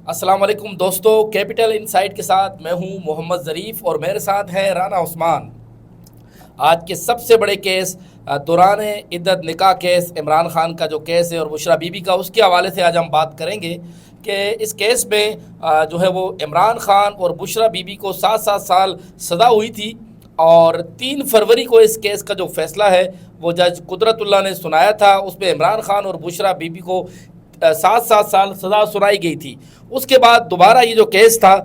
السلام علیکم دوستو، کیپٹل انسائٹ کے ساتھ میں ہوں محمد ظریف اور میرے ساتھ ہے رانا عثمان۔ آج کے سب سے بڑے کیس دوران عدت نکاح کیس عمران خان کا جو کیس ہے اور بشرا بی بی کا، اس کے حوالے سے آج ہم بات کریں گے کہ اس کیس میں جو ہے وہ عمران خان اور بشرا بی بی کو 7 سال سزا ہوئی تھی، اور 3 فروری کو اس کیس کا جو فیصلہ ہے وہ جج قدرت اللہ نے سنایا تھا۔ اس میں عمران خان اور بشرا بی بی کو 7 سال سزا سنائی گئی تھی۔ اس کے بعد دوبارہ یہ جو کیس تھا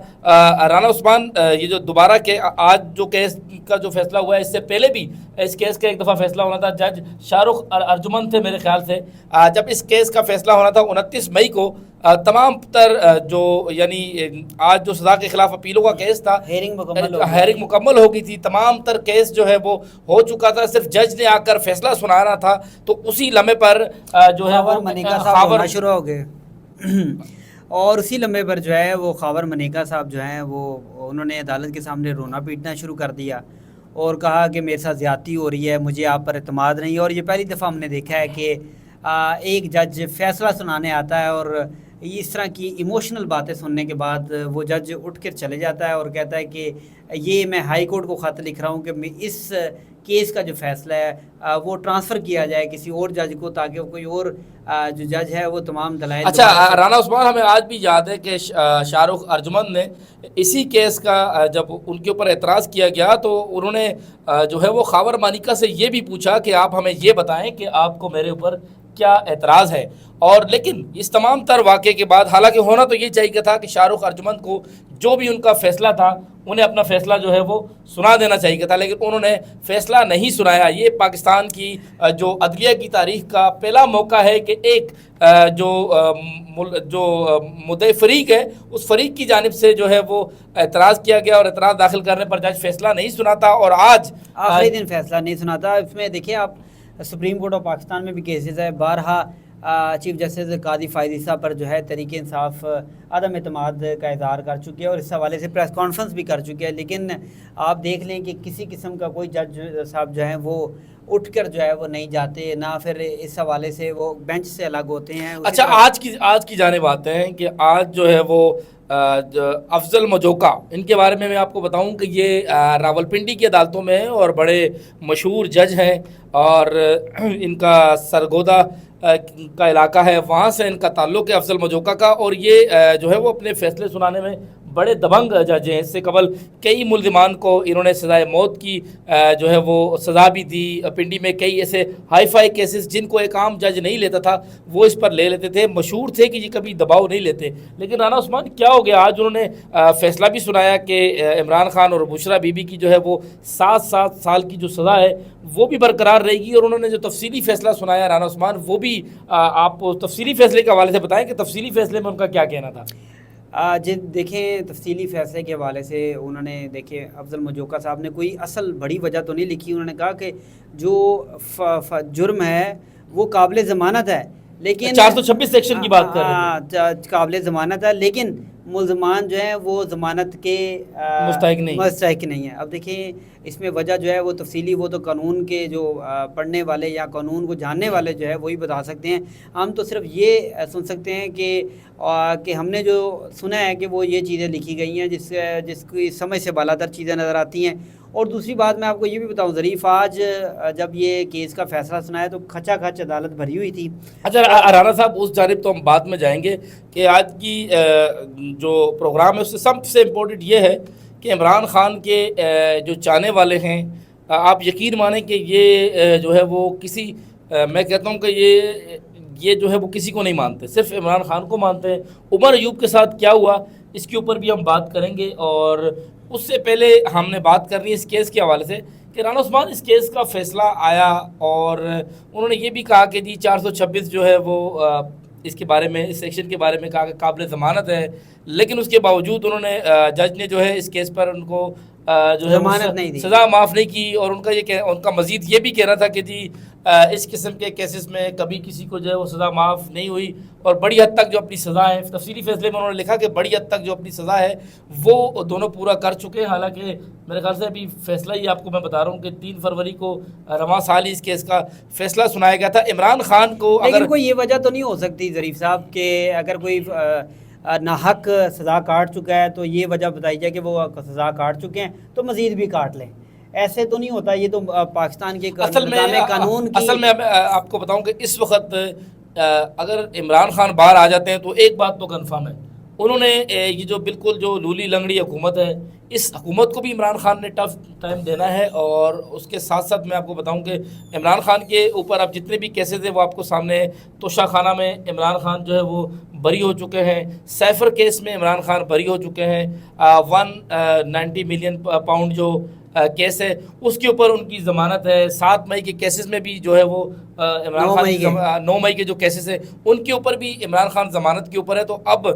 رانا عثمان، یہ جو دوبارہ کے آج جو کیس کا جو فیصلہ ہوا ہے، اس سے پہلے بھی اس کیس کا ایک دفعہ فیصلہ ہونا تھا۔ جج شاہ رخ ارجمن تھے میرے خیال سے، جب اس کیس کا فیصلہ ہونا تھا 29 مئی کو، تمام تر جو یعنی آج جو سزا کے خلاف اپیلوں کا کیس تھا، ہیرنگ مکمل ہو گئی تھی، تمام تر کیس جو ہے وہ ہو چکا تھا، صرف جج نے آ کر فیصلہ سنانا تھا۔ تو اسی لمحے پر جو ہے وہ خاور شروع ہو گئے اور اسی لمحے پر جو ہے وہ خاور منیکا صاحب جو ہیں وہ انہوں نے عدالت کے سامنے رونا پیٹنا شروع کر دیا اور کہا کہ میرے ساتھ زیادتی ہو رہی ہے، مجھے آپ پر اعتماد نہیں ہے۔ اور یہ پہلی دفعہ ہم نے دیکھا ہے کہ ایک جج فیصلہ سنانے آتا ہے اور اس طرح کی ایموشنل باتیں سننے کے بعد وہ جج اٹھ کر چلے جاتا ہے اور کہتا ہے کہ یہ میں ہائی کورٹ کو خط لکھ رہا ہوں کہ اس کیس کا جو فیصلہ ہے وہ ٹرانسفر کیا جائے کسی اور جج کو، تاکہ کوئی اور جو جج ہے وہ تمام دلائل۔ اچھا رانا عثمان، ہمیں آج بھی یاد ہے کہ شاہ رخ ارجمن نے اسی کیس کا جب ان کے اوپر اعتراض کیا گیا تو انہوں نے جو ہے وہ خاور مانیکا سے یہ بھی پوچھا کہ آپ ہمیں یہ بتائیں کہ آپ کو میرے اوپر کیا اعتراض ہے۔ اور لیکن اس تمام تر واقعے کے بعد، حالانکہ ہونا تو یہ چاہیے تھا کہ شاہ رخ ارجمن کو جو بھی ان کا فیصلہ تھا انہیں اپنا فیصلہ جو ہے وہ سنا دینا چاہیے تھا، لیکن انہوں نے فیصلہ نہیں سنایا۔ یہ پاکستان کی جو عدلیہ کی تاریخ کا پہلا موقع ہے کہ ایک جو مدعی فریق ہے، اس فریق کی جانب سے جو ہے وہ اعتراض کیا گیا، اور اعتراض داخل کرنے پر جج فیصلہ نہیں سناتا، اور آج آخری دن فیصلہ نہیں سناتا۔ اس میں دیکھیں آپ، سپریم کورٹ آف پاکستان میں بھی کیسز ہے، بارہا چیف جسٹس قاضی فائز عیسیٰ پر جو ہے تحریک انصاف عدم اعتماد کا اظہار کر چکے ہیں اور اس حوالے سے پریس کانفرنس بھی کر چکے ہیں، لیکن آپ دیکھ لیں کہ کسی قسم کا کوئی جج صاحب جو ہیں وہ اٹھ کر جو ہے وہ نہیں جاتے، نہ پھر اس حوالے سے وہ بینچ سے الگ ہوتے ہیں۔ اچھا آج کی جانب آتے ہیں کہ آج جو ہے وہ افضل مجوکا، ان کے بارے میں آپ کو بتاؤں کہ یہ راولپنڈی کی عدالتوں میں ہیں اور بڑے مشہور جج ہیں، اور ان کا سرگودا کا علاقہ ہے، وہاں سے ان کا تعلق ہے افضل مجوکا کا، اور یہ جو ہے وہ اپنے فیصلے سنانے میں بڑے دبنگ جج ہیں۔ اس سے قبل کئی ملزمان کو انہوں نے سزائے موت کی جو ہے وہ سزا بھی دی۔ پنڈی میں کئی ایسے ہائی فائی کیسز جن کو ایک عام جج نہیں لیتا تھا وہ اس پر لے لیتے تھے، مشہور تھے کہ یہ کبھی دباؤ نہیں لیتے۔ لیکن رانا عثمان کیا ہو گیا، آج انہوں نے فیصلہ بھی سنایا کہ عمران خان اور بشرا بی بی کی جو ہے وہ 7 سال کی جو سزا ہے وہ بھی برقرار رہے گی، اور انہوں نے جو تفصیلی فیصلہ سنایا رانا عثمان، وہ بھی آپ تفصیلی فیصلے کے حوالے سے بتائیں کہ تفصیلی فیصلے میں ان کا کیا کہنا تھا۔ جی دیکھیں، تفصیلی فیصلے کے حوالے سے انہوں نے دیکھیں افضل مجوکا صاحب نے کوئی اصل بڑی وجہ تو نہیں لکھی۔ انہوں نے کہا کہ جو جرم ہے وہ قابل ضمانت ہے، لیکن 426 سیکشن کی بات کر رہے ہیں، قابل ضمانت ہے، لیکن ملزمان جو ہیں وہ ضمانت کے مستحق نہیں ہیں۔ اب دیکھیں اس میں وجہ جو ہے وہ تفصیلی، وہ تو قانون کے جو پڑھنے والے یا قانون کو جاننے والے جو ہے وہی بتا سکتے ہیں۔ ہم تو صرف یہ سن سکتے ہیں کہ ہم نے جو سنا ہے کہ وہ یہ چیزیں لکھی گئی ہیں جس کی سمجھ سے بالاتر چیزیں نظر آتی ہیں۔ اور دوسری بات میں آپ کو یہ بھی بتاؤں ظریف، آج جب یہ کیس کا فیصلہ سنایا تو کھچا کھچ عدالت بھری ہوئی تھی۔ اچھا رانا صاحب، اس جانب تو ہم بعد میں جائیں گے کہ آج کی جو پروگرام ہے اس سے سب سے امپورٹنٹ یہ ہے کہ عمران خان کے جو چاہنے والے ہیں، آپ یقین مانیں کہ یہ جو ہے وہ کسی میں کہتا ہوں کہ یہ جو ہے وہ کسی کو نہیں مانتے، صرف عمران خان کو مانتے ہیں۔ عمر ایوب کے ساتھ کیا ہوا اس کے اوپر بھی ہم بات کریں گے، اور اس سے پہلے ہم نے بات کرنی ہے اس کیس کے حوالے سے کہ رانا عثمان اس کیس کا فیصلہ آیا، اور انہوں نے یہ بھی کہا کہ جی 426 جو ہے وہ اس کے بارے میں، اس سیکشن کے بارے میں کہا کہ قابل ضمانت ہے، لیکن اس کے باوجود انہوں نے جج نے جو ہے اس کیس پر ان کو جو ہے سزا معاف نہیں کی، اور ان کا مزید یہ بھی کہنا تھا کہ جی اس قسم کے کیسز میں کبھی کسی کو جو ہے وہ سزا معاف نہیں ہوئی، اور بڑی حد تک جو اپنی سزا ہے، تفصیلی فیصلے میں انہوں نے لکھا کہ بڑی حد تک جو اپنی سزا ہے وہ دونوں پورا کر چکے ہیں۔ حالانکہ میرے خیال سے ابھی فیصلہ ہی آپ کو میں بتا رہا ہوں کہ 3 فروری کو رواں سال ہی اس کیس کا فیصلہ سنایا گیا تھا۔ عمران خان کو لیکن کوئی یہ وجہ تو نہیں ہو سکتی ظریف صاحب کہ اگر کوئی ناحق سزا کاٹ چکا ہے تو یہ وجہ بتائی جائے کہ وہ سزا کاٹ چکے ہیں تو مزید بھی کاٹ لیں. ایسے تو نہیں ہوتا, یہ تو پاکستان کے نظام قانون کی. اصل میں آپ کو بتاؤں کہ اس وقت اگر عمران خان باہر آ جاتے ہیں تو ایک بات تو کنفرم ہے, انہوں نے یہ جو بالکل جو لولی لنگڑی حکومت ہے, اس حکومت کو بھی عمران خان نے ٹف ٹائم دینا ہے. اور اس کے ساتھ ساتھ میں آپ کو بتاؤں کہ عمران خان کے اوپر اب جتنے بھی کیسز ہیں وہ آپ کو سامنے ہیں. توشہ خانہ میں عمران خان جو ہے وہ بری ہو چکے ہیں, سیفر کیس میں عمران خان بری ہو چکے ہیں, 190 ملین پاؤنڈ جو کیس ہے اس کے اوپر ان کی ضمانت ہے. 7 مئی کے کیسز میں بھی جو ہے وہ عمران خان 9 مئی کے جو کیسز ہیں ان کے اوپر بھی عمران خان ضمانت کے اوپر ہے. تو اب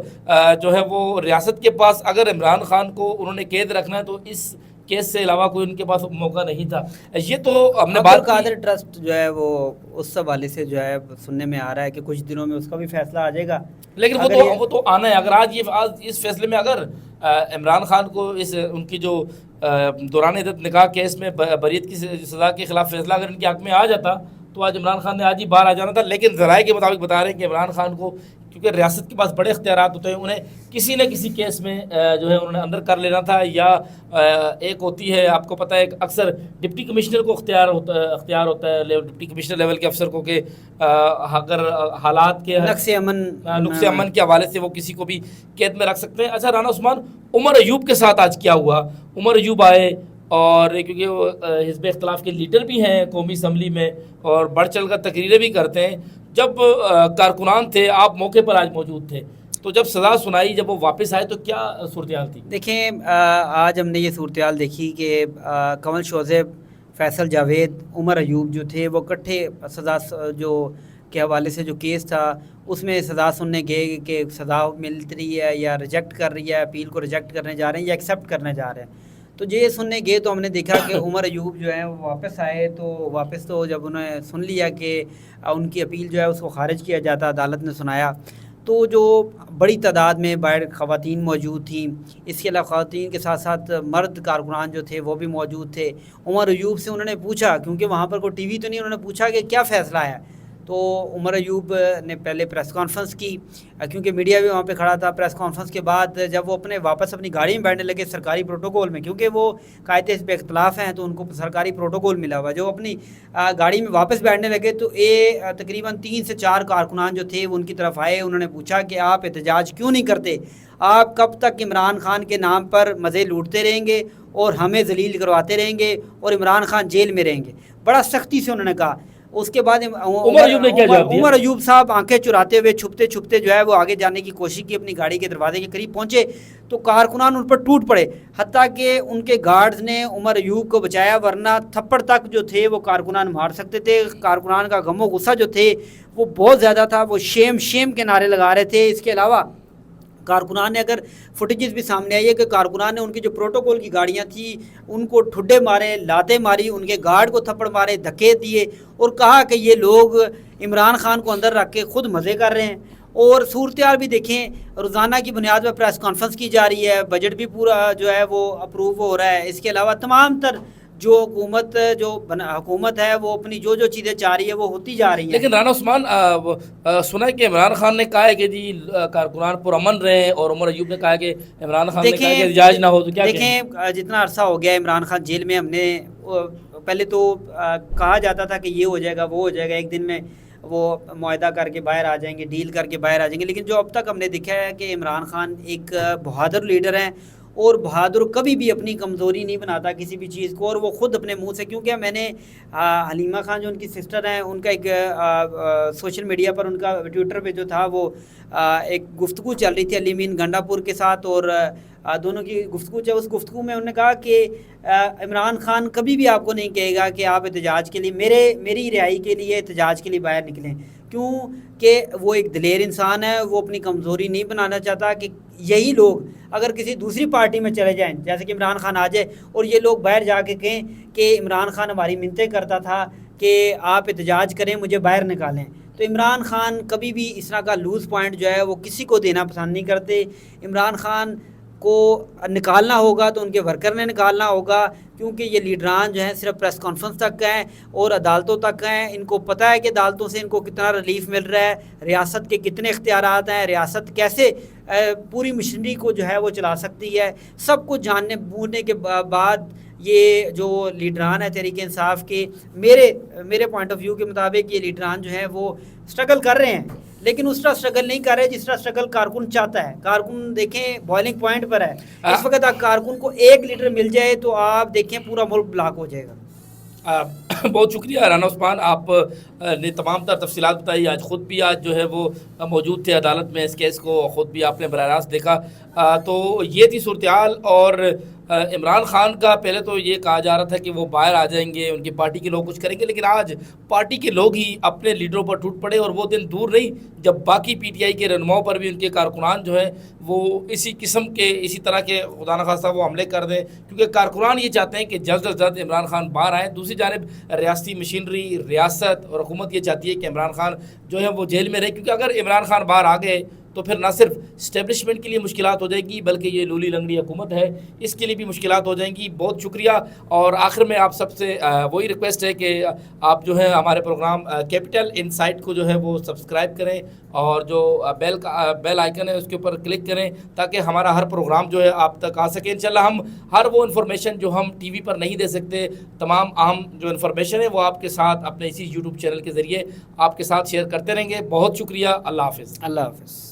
جو ہے وہ ریاست کے پاس اگر عمران خان کو انہوں نے قید رکھنا ہے تو اس کیس سے علاوہ کوئی ان کے پاس موقع نہیں تھا. یہ تو ہم نے بات قادر ٹرسٹ جو ہے وہ اس حوالے سے جو ہے سننے میں آ رہا ہے کہ کچھ دنوں میں اس کا بھی فیصلہ آ جائے گا, لیکن وہ تو آنا ہے. اگر آج اس فیصلے میں اگر عمران خان کو ان کی جو دوران عدت نکاح کیس میں بریت کی سزا کے خلاف فیصلہ اگر ان کے حق میں آ جاتا تو آج عمران خان نے آج ہی باہر آ جانا تھا. لیکن ذرائع کے مطابق بتا رہے ہیں کہ عمران خان کو کیونکہ ریاست کے پاس بڑے اختیارات ہوتے ہیں, انہیں کسی نہ کسی کیس میں جو ہے انہوں نے اندر کر لینا تھا. یا ایک ہوتی ہے آپ کو پتہ ہے اکثر ڈپٹی کمشنر کو اختیار ہوتا ہے ڈپٹی کمشنر لیول کے افسر کو کہ اگر حالات کے نقص امن کے حوالے سے وہ کسی کو بھی قید میں رکھ سکتے ہیں. اچھا رانا عثمان, عمر ایوب کے ساتھ آج کیا ہوا؟ عمر ایوب آئے اور کیونکہ وہ حزب اختلاف کے لیڈر بھی ہیں قومی اسمبلی میں اور بڑھ چڑھ کر تقریریں بھی کرتے ہیں. جب کارکنان تھے, آپ موقع پر آج موجود تھے, تو جب سزا سنائی جب وہ واپس آئے تو کیا صورتحال تھی؟ دیکھیں آج ہم نے یہ صورتحال دیکھی کہ کنول شوذیب, فیصل جاوید, عمر ایوب جو تھے وہ اکٹھے سزا جو کے حوالے سے جو کیس تھا اس میں سزا سننے گئے کہ سزا مل رہی ہے یا ریجیکٹ کر رہی ہے, اپیل کو ریجیکٹ کرنے جا رہے ہیں یا ایکسیپٹ کرنے جا رہے ہیں. تو یہ سننے گئے تو ہم نے دیکھا کہ عمر ایوب جو ہے وہ واپس آئے. تو واپس تو جب انہوں نے سن لیا کہ ان کی اپیل جو ہے اس کو خارج کیا جاتا, عدالت نے سنایا, تو جو بڑی تعداد میں باہر خواتین موجود تھیں, اس کے علاوہ خواتین کے ساتھ ساتھ مرد کارکنان جو تھے وہ بھی موجود تھے. عمر ایوب سے انہوں نے پوچھا, کیونکہ وہاں پر کوئی ٹی وی تو نہیں, انہوں نے پوچھا کہ کیا فیصلہ ہے. تو عمر ایوب نے پہلے پریس کانفرنس کی, کیونکہ میڈیا بھی وہاں پہ کھڑا تھا. پریس کانفرنس کے بعد جب وہ واپس اپنی گاڑی میں بیٹھنے لگے سرکاری پروٹوکول میں, کیونکہ وہ قائد حزب اختلاف ہیں تو ان کو سرکاری پروٹوکول ملا ہوا, جو اپنی گاڑی میں واپس بیٹھنے لگے تو تقریباً 3 سے 4 کارکنان جو تھے وہ ان کی طرف آئے. انہوں نے پوچھا کہ آپ احتجاج کیوں نہیں کرتے, آپ کب تک عمران خان کے نام پر مزے لوٹتے رہیں گے اور ہمیں ذلیل کرواتے رہیں گے اور عمران خان جیل میں رہیں گے. بڑا سختی سے انہوں نے کہا. اس کے بعد عمر ایوب صاحب آنکھیں چراتے ہوئے چھپتے چھپتے جو ہے وہ آگے جانے کی کوشش کی, اپنی گاڑی کے دروازے کے قریب پہنچے تو کارکنان ان پر ٹوٹ پڑے, حتیٰ کہ ان کے گارڈز نے عمر ایوب کو بچایا, ورنہ تھپڑ تک جو تھے وہ کارکنان مار سکتے تھے. کارکنان کا غم و غصہ جو تھے وہ بہت زیادہ تھا, وہ شیم کے نعرے لگا رہے تھے. اس کے علاوہ کارکنان نے, اگر فوٹیجز بھی سامنے آئی ہے کہ کارکنان نے ان کی جو پروٹوکول کی گاڑیاں تھیں ان کو ٹھڈے مارے, لاتیں ماری, ان کے گارڈ کو تھپڑ مارے, دھکے دیے اور کہا کہ یہ لوگ عمران خان کو اندر رکھ کے خود مزے کر رہے ہیں. اور صورتحال بھی دیکھیں, روزانہ کی بنیاد پر پریس کانفرنس کی جا رہی ہے, بجٹ بھی پورا جو ہے وہ اپروو ہو رہا ہے. اس کے علاوہ تمام تر جو حکومت ہے وہ اپنی جو چیزیں چاہ رہی ہے وہ ہوتی جا رہی ہیں. لیکن رانا عثمان سنا ہے کہ عمران خان نے کہا ہے کہ جی کارکنان پرامن رہے, اور عمر ایوب نے کہا کہ عمران خان نے کہا کہ احتجاج نہ ہو. تو کیا دیکھیں جتنا عرصہ ہو گیا عمران خان جیل میں, ہم نے پہلے تو کہا جاتا تھا کہ یہ ہو جائے گا وہ ہو جائے گا, ایک دن میں وہ معاہدہ کر کے باہر آ جائیں گے, ڈیل کر کے باہر آ جائیں گے. لیکن جو اب تک ہم نے دیکھا ہے کہ عمران خان ایک بہادر لیڈر ہیں, اور بہادر کبھی بھی اپنی کمزوری نہیں بناتا کسی بھی چیز کو, اور وہ خود اپنے منہ سے, کیونکہ میں نے حلیمہ خان جو ان کی سسٹر ہیں ان کا ایک سوشل میڈیا پر ان کا ٹویٹر پہ جو تھا وہ ایک گفتگو چل رہی تھی علیمین گنڈا پور کے ساتھ, اور دونوں کی گفتگو اس گفتگو میں انہوں نے کہا کہ عمران خان کبھی بھی آپ کو نہیں کہے گا کہ آپ احتجاج کے لیے میری رہائی کے لیے احتجاج کے لیے باہر نکلیں, کیوں کہ وہ ایک دلیر انسان ہے, وہ اپنی کمزوری نہیں بنانا چاہتا. کہ یہی لوگ اگر کسی دوسری پارٹی میں چلے جائیں, جیسے کہ عمران خان آ جائے اور یہ لوگ باہر جا کے کہیں کہ عمران خان ہماری منتیں کرتا تھا کہ آپ احتجاج کریں, مجھے باہر نکالیں, تو عمران خان کبھی بھی اس طرح کا لوز پوائنٹ جو ہے وہ کسی کو دینا پسند نہیں کرتے. عمران خان کو نکالنا ہوگا تو ان کے ورکر نے نکالنا ہوگا، کیونکہ یہ لیڈران جو ہیں صرف پریس کانفرنس تک ہیں اور عدالتوں تک ہیں. ان کو پتہ ہے کہ عدالتوں سے ان کو کتنا ریلیف مل رہا ہے، ریاست کے کتنے اختیارات ہیں، ریاست کیسے پوری مشینری کو جو ہے وہ چلا سکتی ہے. سب کچھ جاننے بوجھنے کے بعد یہ جو لیڈران ہیں تحریک انصاف کے، میرے پوائنٹ آف ویو کے مطابق یہ لیڈران جو ہیں وہ اسٹرگل کر رہے ہیں، لیکن اس طرح اسٹرگل نہیں کر رہے جس طرح اسٹرگل کارکن چاہتا ہے. کارکن دیکھیں بوائلنگ پوائنٹ پر ہے اس وقت. کارکن کو ایک لیڈر مل جائے تو آپ دیکھیں پورا ملک بلاک ہو جائے گا. بہت شکریہ رانا عثمان، آپ نے تمام تر تفصیلات بتائی. آج خود بھی جو ہے وہ موجود تھے عدالت میں، اس کیس کو خود بھی آپ نے براہ راست دیکھا. تو یہ تھی صورتحال. اور عمران خان کا پہلے تو یہ کہا جا رہا تھا کہ وہ باہر آ جائیں گے، ان کی پارٹی کے لوگ کچھ کریں گے، لیکن آج پارٹی کے لوگ ہی اپنے لیڈروں پر ٹوٹ پڑے. اور وہ دن دور نہیں جب باقی پی ٹی آئی کے رہنماؤں پر بھی ان کے کارکنان جو ہیں وہ اسی طرح کے خدا نخواستہ وہ حملے کر دیں، کیونکہ کارکنان یہ چاہتے ہیں کہ جلد از جلد عمران خان باہر آئیں. دوسری جانب ریاستی مشینری، ریاست اور حکومت یہ چاہتی ہے کہ عمران خان جو ہے وہ جیل میں رہے، کیونکہ اگر عمران خان باہر آ گئے تو پھر نہ صرف اسٹیبلشمنٹ کے لیے مشکلات ہو جائے گی، بلکہ یہ لولی لنگڑی حکومت ہے اس کے لیے بھی مشکلات ہو جائیں گی. بہت شکریہ. اور آخر میں آپ سب سے وہی ریکویسٹ ہے کہ آپ جو ہے ہمارے پروگرام کیپٹل انسائٹ کو جو ہے وہ سبسکرائب کریں اور جو بیل آئیکن ہے اس کے اوپر کلک کریں تاکہ ہمارا ہر پروگرام جو ہے آپ تک آ سکے. انشاءاللہ ہم ہر وہ انفارمیشن جو ہم ٹی وی پر نہیں دے سکتے، تمام اہم جو انفارمیشن ہے وہ آپ کے ساتھ اپنے اسی یوٹیوب چینل کے ذریعے آپ کے ساتھ شیئر کرتے رہیں گے. بہت شکریہ. اللہ حافظ. اللہ حافظ.